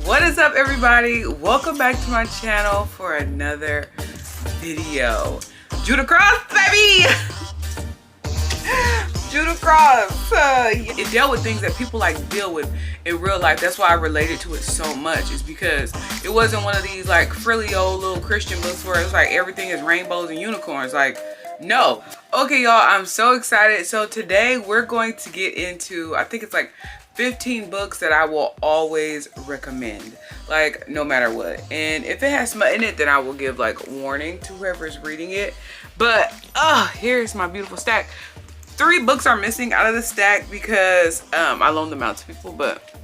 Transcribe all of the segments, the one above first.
What is up, everybody? Welcome back to my channel for another video. Judah Cross, baby! Judah Cross. It dealt with things that people like deal with in real life. That's why I related to it so much, is because it wasn't one of these like frilly old little Christian books where it's like everything is rainbows and unicorns. Like, no. Okay, y'all, I'm so excited. So today we're going to get into, I think it's like 15 books that I will always recommend, like no matter what. And if it has smut in it, then I will give like warning to whoever's reading it. But here's my beautiful stack. 3 books are missing out of the stack because I loaned them out to people, but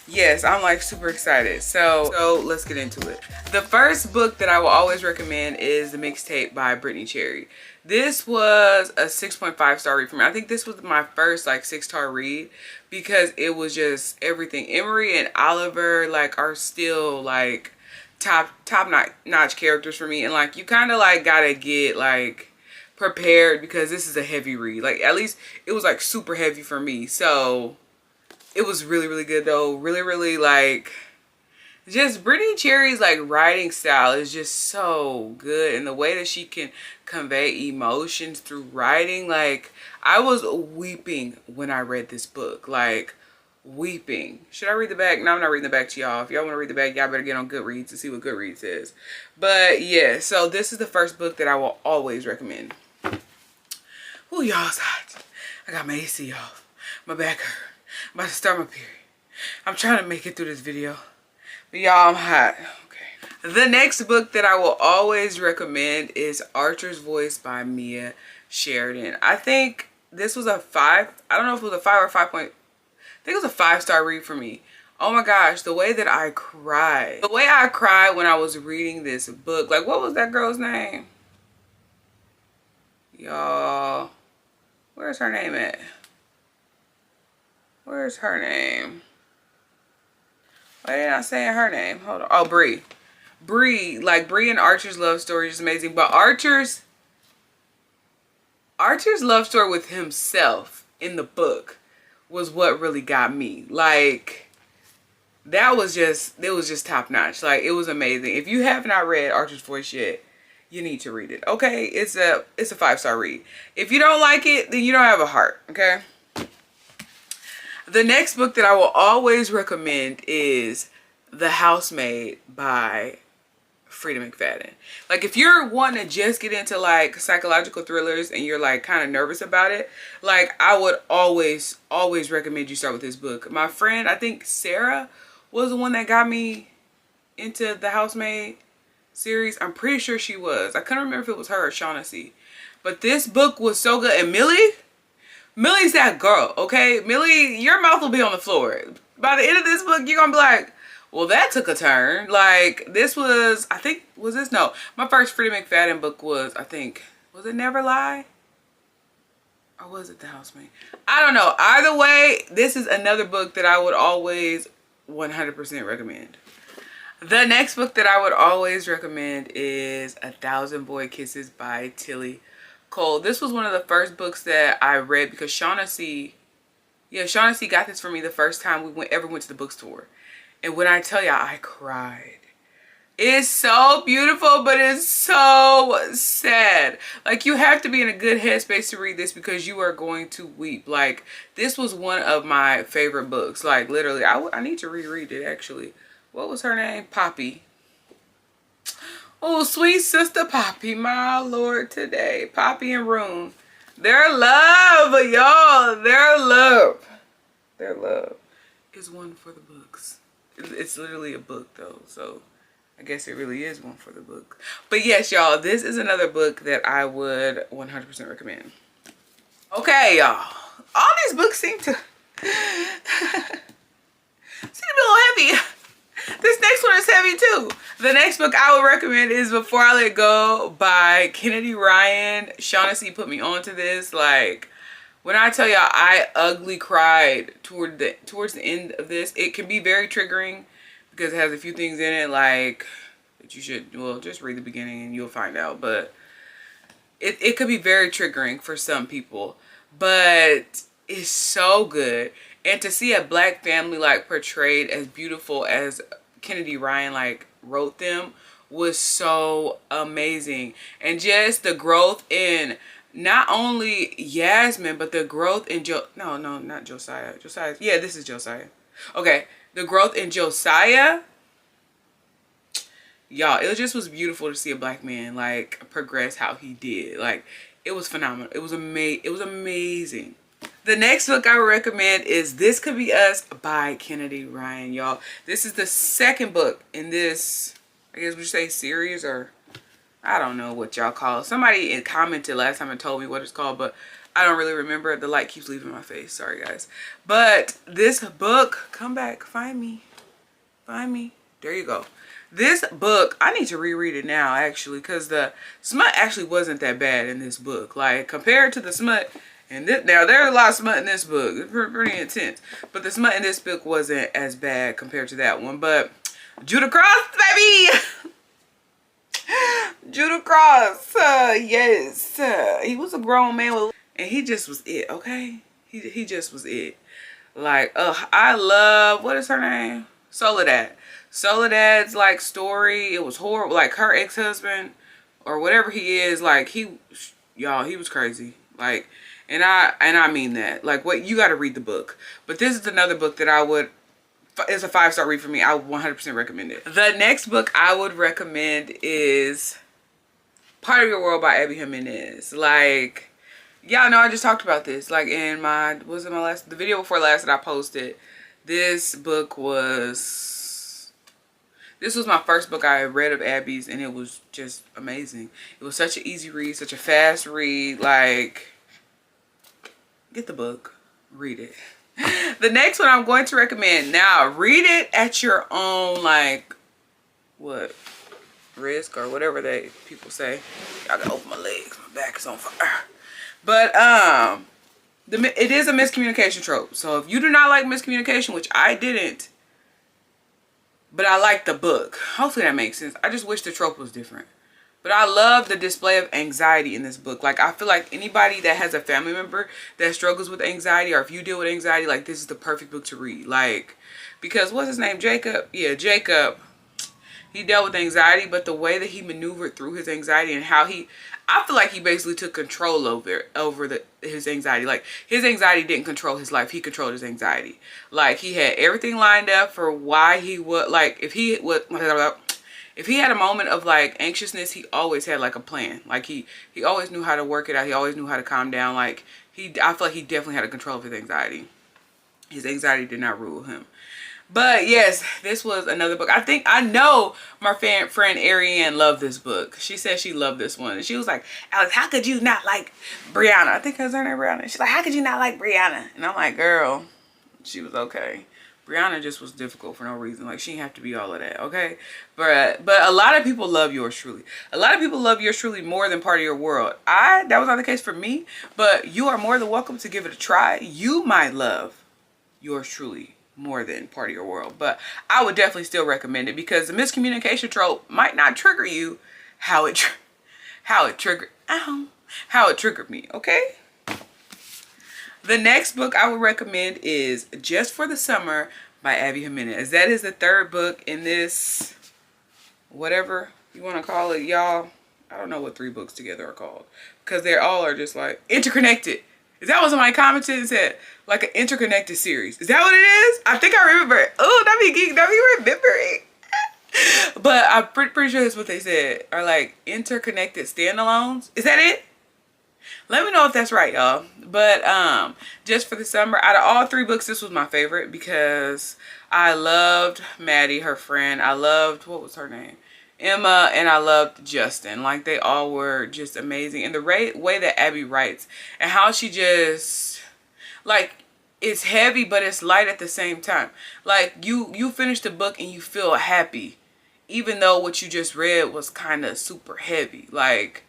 yes, I'm like super excited. So let's get into it. The first book that I will always recommend is The Mixtape by Brittany Cherry. This was a 6.5 star read for me. I think this was my first like 6-star read because it was just everything. Emery and Oliver like are still like top notch characters for me, and like you kind of like gotta get like prepared because this is a heavy read. Like at least it was like super heavy for me. So it was really good though. Really like just Brittany Cherry's like writing style is just so good, and the way that she can convey emotions through writing. Like I was weeping when I read this book, like weeping. Should I read the back? No, I'm not reading the back to y'all. If y'all want to read the back, y'all better get on Goodreads to see what Goodreads is. But yeah, so this is the first book that I will always recommend. Ooh, y'all's hot. I got my AC off. My back hurt. I'm about to start my period. I'm trying to make it through this video. But y'all, I'm hot. Okay. The next book that I will always recommend is Archer's Voice by Mia Sheridan. I think this was a 5. I don't know if it was a 5 or 5 point. I think it was a 5-star read for me. Oh my gosh, the way that I cried. The way I cried when I was reading this book. Like, what was that girl's name? Y'all, where's her name at? Where's her name? Why are they not saying her name? Hold on. Oh, Bree. Bree, like Bree and Archer's love story is amazing. But Archer's love story with himself in the book was what really got me. Like, it was just top notch. Like, it was amazing. If you have not read Archer's Voice yet, you need to read it. Okay, it's a 5-star read. If you don't like it, then you don't have a heart. Okay. The next book that I will always recommend is The Housemaid by Frida McFadden. Like if you're wanting to just get into like psychological thrillers and you're like kind of nervous about it, like I would always recommend you start with this book. My friend, I think Sarah, was the one that got me into the Housemaid series. I'm pretty sure she was. I couldn't remember if it was her or Shaughnessy. But this book was so good. And Millie's that girl, okay? Millie, your mouth will be on the floor. By the end of this book, you're gonna be like, well, that took a turn. Like, this was, I think, was this? No. My first Frida McFadden book was, I think, was it Never Lie? Or was it The Housemaid? I don't know. Either way, this is another book that I would always 100% recommend. The next book that I would always recommend is A Thousand Boy Kisses by Tilly Cole. This was one of the first books that I read because Shaughnessy got this for me the first time we ever went to the bookstore. And when I tell y'all, I cried. It's so beautiful, but it's so sad. Like, you have to be in a good headspace to read this because you are going to weep. Like, this was one of my favorite books. Like, literally, I need to reread it, actually. What was her name? Poppy. Oh, sweet sister Poppy, my lord, today. Poppy and Rune. Their love, y'all. Their love is one for the books. It's literally a book, though. So I guess it really is one for the book. But yes, y'all, this is another book that I would 100% recommend. Okay, y'all. All these books seem to be a little heavy. This next one is heavy too. The next book I would recommend is Before I Let Go by Kennedy Ryan. Shaughnessy put me onto this. Like, when I tell y'all, I ugly cried towards the end of this. It can be very triggering because it has a few things in it like that you should, well, just read the beginning and you'll find out. But it could be very triggering for some people. But it's so good. And to see a black family like portrayed as beautiful as Kennedy Ryan like wrote them was so amazing. And just the growth in not only Yasmin, but the growth in no, not Josiah. Josiah. Yeah, this is Josiah. Okay. The growth in Josiah. Y'all, it just was beautiful to see a black man like progress how he did. Like, it was phenomenal. It was amazing. The next book I would recommend is This Could Be Us by Kennedy Ryan, y'all. This is the second book in this, I guess we say series, or I don't know what y'all call it. Somebody commented last time and told me what it's called, but I don't really remember. The light keeps leaving my face. Sorry, guys. But this book, come back, find me. Find me. There you go. This book, I need to reread it now, actually, because the smut actually wasn't that bad in this book. Like, compared to the smut, and now there's a lot of smut in this book. It's pretty intense. But the smut in this book wasn't as bad compared to that one. But Judah Cross, baby! Judah Cross, yes. He was a grown man with, and he just was it, okay? He just was it. Like, I love, what is her name? Soledad. Soledad's like story, it was horrible. Like, her ex-husband or whatever he is, like, y'all, he was crazy. Like, and I mean that. Like, what, you got to read the book. But this is another book that it's a 5-star read for me. I would 100% recommend it. The next book I would recommend is Part of Your World by Abby Jimenez. Like, y'all know I just talked about this. Like, in the video before last that I posted. This was my first book I read of Abby's, and it was just amazing. It was such an easy read, such a fast read. Like, get the book, read it. The next one I'm going to recommend. Now, read it at your own, like, what, risk or whatever people say. Y'all gotta open my legs. My back is on fire. But, it is a miscommunication trope. So if you do not like miscommunication, which I didn't, but I like the book. Hopefully that makes sense. I just wish the trope was different. But I love the display of anxiety in this book. Like, I feel like anybody that has a family member that struggles with anxiety, or if you deal with anxiety, like, this is the perfect book to read. Like, because what's his name? Jacob? Yeah, Jacob. He dealt with anxiety, but the way that he maneuvered through his anxiety and how I feel like he basically took control over his anxiety. Like, his anxiety didn't control his life. He controlled his anxiety. Like, he had everything lined up for why he would, like, if he had a moment of, like, anxiousness, he always had, like, a plan. Like, he always knew how to work it out. He always knew how to calm down. Like, I feel like he definitely had a control of his anxiety. His anxiety did not rule him. But yes, this was another book. I know my friend Ariane loved this book. She said she loved this one. And she was like, Alex, how could you not like Brianna? I think her name Brianna. She's like, how could you not like Brianna? And I'm like, girl, she was okay. Brianna just was difficult for no reason. Like, she didn't have to be all of that, okay? But a lot of people love Yours Truly. A lot of people love Yours Truly more than Part of Your World. That was not the case for me. But you are more than welcome to give it a try. You might love Yours Truly more than Part of Your World, but I would definitely still recommend it, because the miscommunication trope might not trigger you how it triggered me, okay? The next book I would recommend is Just for the Summer by Abby Jimenez. That is the third book in this, whatever you want to call it, y'all. I don't know what 3 books together are called, because they all are just like interconnected. Is that what somebody commented and said? Like an interconnected series. Is that what it is? I think I remember. Oh, that be remembering. But I'm pretty sure that's what they said. Are like interconnected standalones. Is that it? Let me know if that's right, y'all. But Just for the Summer, out of all 3 books, this was my favorite, because I loved Maddie, her friend. I loved, what was her name? Emma, and I loved Justin. Like, they all were just amazing. And the way that Abby writes, and how she just, like, it's heavy but it's light at the same time. Like, you finish the book and you feel happy, even though what you just read was kind of super heavy. Like,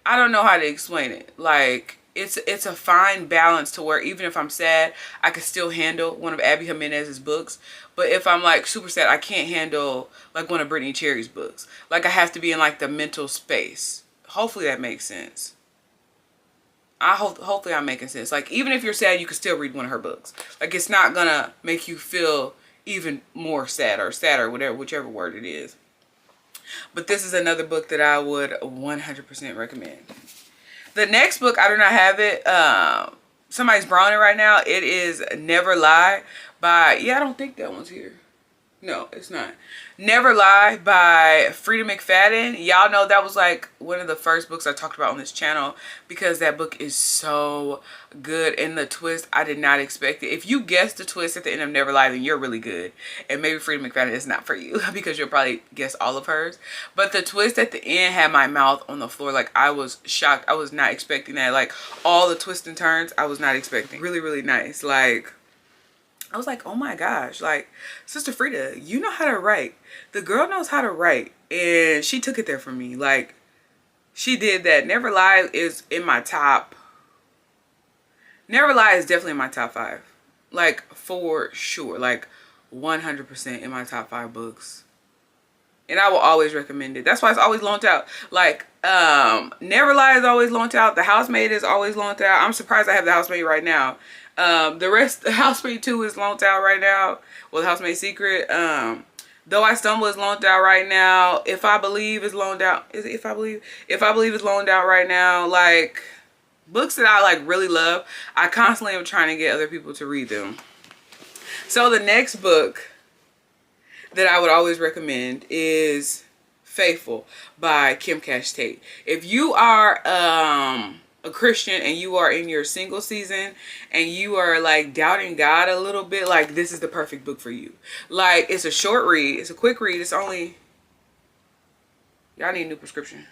I don't know how to explain it. Like, it's a fine balance to where even if I'm sad, I can still handle one of Abby Jimenez's books. But if I'm like super sad, I can't handle like one of Brittany Cherry's books. Like, I have to be in like the mental space. Hopefully that makes sense. Hopefully I'm making sense. Like, even if you're sad, you can still read one of her books. Like, it's not gonna make you feel even more sad or sadder, whatever, whichever word it is. But this is another book that I would 100% recommend. The next book, I do not have it. Somebody's borrowing it right now. It is Never Lie by, I don't think that one's here. No, it's not. Never Lie by Frida McFadden. Y'all know that was like one of the first books I talked about on this channel because that book is so good. And the twist, I did not expect it. If you guessed the twist at the end of Never Lie, then you're really good. And maybe Frida McFadden is not for you because you'll probably guess all of hers. But the twist at the end had my mouth on the floor. Like, I was shocked. I was not expecting that. Like, all the twists and turns, I was not expecting. Really, really nice. Like, I was like, oh my gosh, like, Sister Frida, you know how to write. The girl knows how to write. And she took it there for me. Like, she did that. Never Lie is in my top. Never Lie is definitely in my top 5. Like, for sure. Like, 100% in my top 5 books. And I will always recommend it. That's why it's always loaned out. Like, Never Lie is always loaned out. The Housemaid is always loaned out. I'm surprised I have The Housemaid right now. The rest, The Housemaid 2 is loaned out right now. Well, The Housemaid Secret. Though I Stumble is loaned out right now. If I Believe is loaned out. Is it If I Believe? If I Believe is loaned out right now. Like, books that I like really love. I constantly am trying to get other people to read them. So the next book that I would always recommend is Faithful by Kim Cash Tate. If you are a Christian and you are in your single season and you are like doubting God a little bit, like, this is the perfect book for you. Like, it's a short read. It's a quick read. It's only, y'all need a new prescription.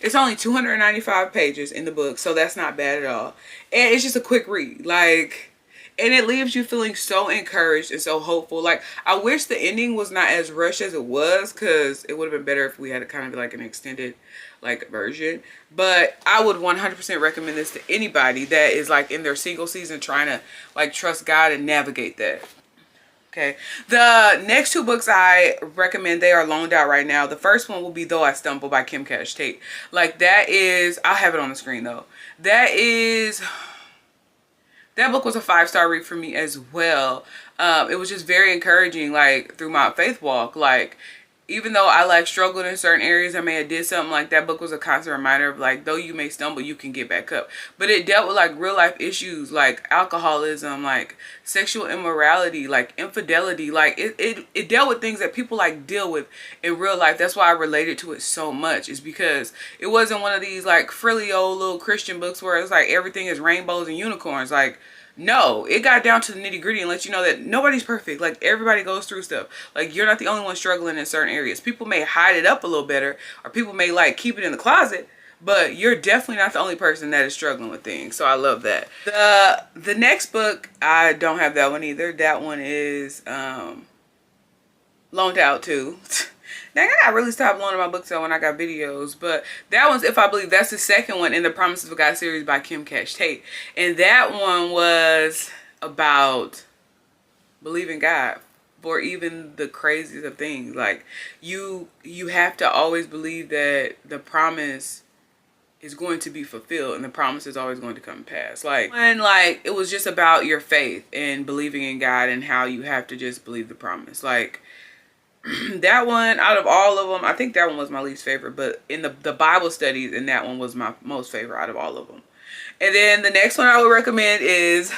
It's only 295 pages in the book, so that's not bad at all. And it's just a quick read. Like, and it leaves you feeling so encouraged and so hopeful. Like, I wish the ending was not as rushed as it was, because it would have been better if we had a kind of like an extended like version. But I would 100% recommend this to anybody that is like in their single season trying to like trust God and navigate that. Okay, the next 2 books I recommend, they are loaned out right now. The first one will be Though I Stumble by Kim Cash Tate. Like, that is, I'll have it on the screen though. That book was a 5-star read for me as well. It was just very encouraging, like, through my faith walk. Like, even though I like struggled in certain areas, I may have did something, like, that book was a constant reminder of like, though you may stumble, you can get back up. But it dealt with like real life issues like alcoholism, like sexual immorality, like infidelity. Like, it dealt with things that people like deal with in real life. That's why I related to it so much, is because it wasn't one of these like frilly old little Christian books where it's like everything is rainbows and unicorns. Like, no, it got down to the nitty gritty and let you know that nobody's perfect. Like, everybody goes through stuff. Like, you're not the only one struggling in certain areas. People may hide it up a little better, or people may like keep it in the closet, but you're definitely not the only person that is struggling with things. So I love that. The next book, I don't have that one either. That one is loaned out too. Now, I gotta really stop loaning my books out when I got videos. But that one's If I Believe. That's the second one in the Promises of God series by Kim Cash Tate. And that one was about believing God for even the craziest of things. Like, you have to always believe that the promise is going to be fulfilled, and the promise is always going to come pass. Like, and like, it was just about your faith and believing in God and how you have to just believe the promise. Like, that one, out of all of them, I think that one was my least favorite, but in the Bible studies, and that one was my most favorite out of all of them. And then the next one I would recommend is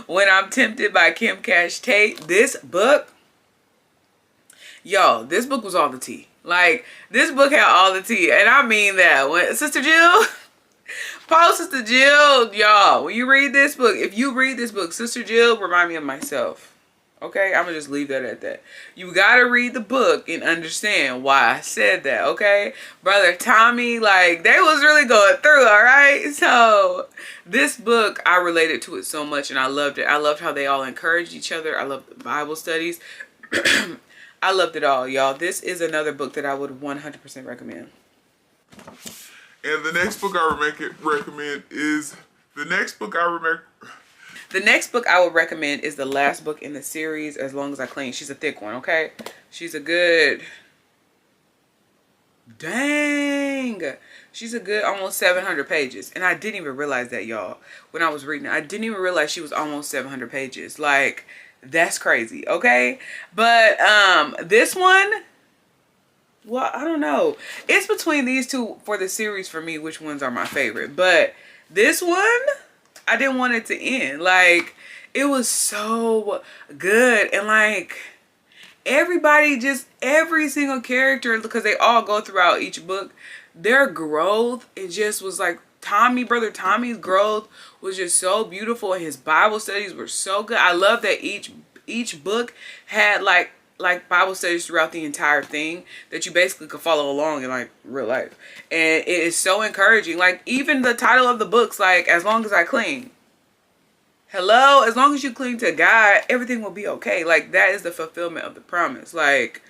When I'm Tempted by Kim Cash Tate. This book, y'all, this book was all the tea. Like, this book had all the tea, and I mean that. When Sister Jill, Paul, Sister Jill, y'all, when you read this book, if you read this book, Sister Jill remind me of myself. Okay, I'm gonna just leave that at that. You gotta read the book and understand why I said that, okay? Brother Tommy, like, they was really going through, all right? So, this book, I related to it so much, and I loved it. I loved how they all encouraged each other. I loved the Bible studies. I loved it all, y'all. This is another book that I would 100% recommend. And the next book I recommend is... The next book I would recommend is the last book in the series, As Long As I Clinge. She's a thick one, okay? She's a good Dang. She's a good almost 700 pages. And I didn't even realize that, y'all. When I was reading it, I didn't even realize she was almost 700 pages. Like, that's crazy, okay? But this one, well, I don't know. It's between these two for the series for me, which ones are my favorite. But this one, I didn't want it to end. Like, it was so good. And like, everybody, just every single character, because they all go throughout each book, their growth, it just was like brother Tommy's growth was just so beautiful, and his Bible studies were so good. I love that each book had like Bible studies throughout the entire thing that you basically could follow along in like real life. And it is so encouraging. Like, even the title of the books, like As Long As I Cling. Hello, as long as you cling to God, everything will be okay. Like, that is the fulfillment of the promise. Like,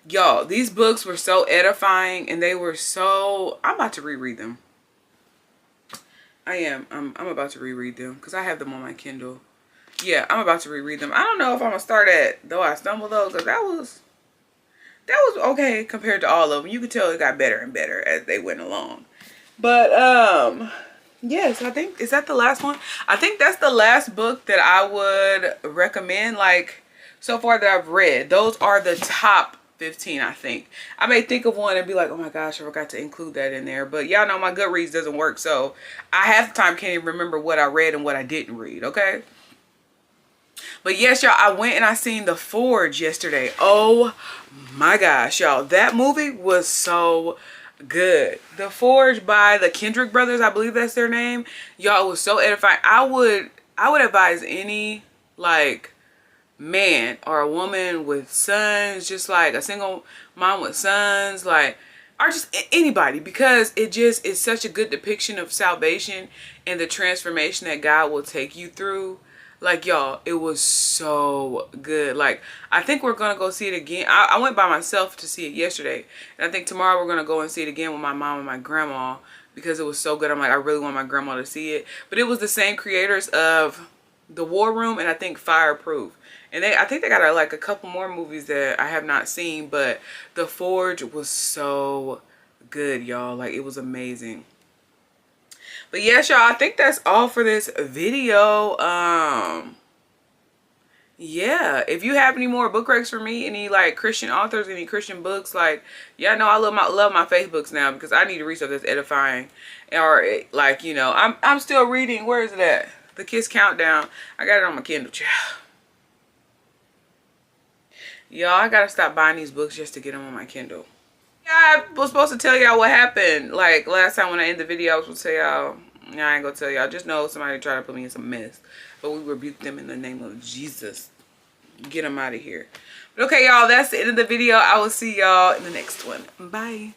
y'all, these books were so edifying, and they were so, I'm about to reread them. I am. I'm about to reread them because I have them on my Kindle. Yeah, I'm about to reread them. I don't know if I'm gonna start at Though I Stumble though, because that was okay compared to all of them. You could tell it got better and better as they went along. But yes, I think, is that the last one? I think that's the last book that I would recommend, like, so far that I've read. Those are the top 15, I think. I may think of one and be like, oh my gosh, I forgot to include that in there. But y'all know my Goodreads doesn't work, so I half the time can't even remember what I read and what I didn't read, okay? But yes, y'all, I went and I seen The Forge yesterday. Oh my gosh, y'all. That movie was so good. The Forge by the Kendrick brothers, I believe that's their name. Y'all, it was so edifying. I would advise any, like, man or a woman with sons, just like a single mom with sons, like, or just anybody, because it just is such a good depiction of salvation and the transformation that God will take you through. Like, y'all, it was so good. Like, I think we're gonna go see it again. I went by myself to see it yesterday, and I think tomorrow we're gonna go and see it again with my mom and my grandma, because it was so good. I'm like, I really want my grandma to see it. But it was the same creators of The War Room and I think Fireproof. And I think they got like a couple more movies that I have not seen, but The Forge was so good, y'all. Like, it was amazing. But yes, y'all, I think that's all for this video. Yeah, if you have any more book recs for me, any like Christian authors, any Christian books, like, yeah, no, I love my Facebooks now, because I need to read stuff that's edifying. Or like, you know, I'm still reading, where is it at? The Kiss Countdown. I got it on my Kindle, child. Y'all, I gotta stop buying these books just to get them on my Kindle. Yeah, I was supposed to tell y'all what happened. Like, last time when I ended the video, I was supposed to tell y'all. I ain't gonna tell y'all. Just know somebody tried to put me in some mess. But we rebuke them in the name of Jesus. Get them out of here. But okay, y'all, that's the end of the video. I will see y'all in the next one. Bye.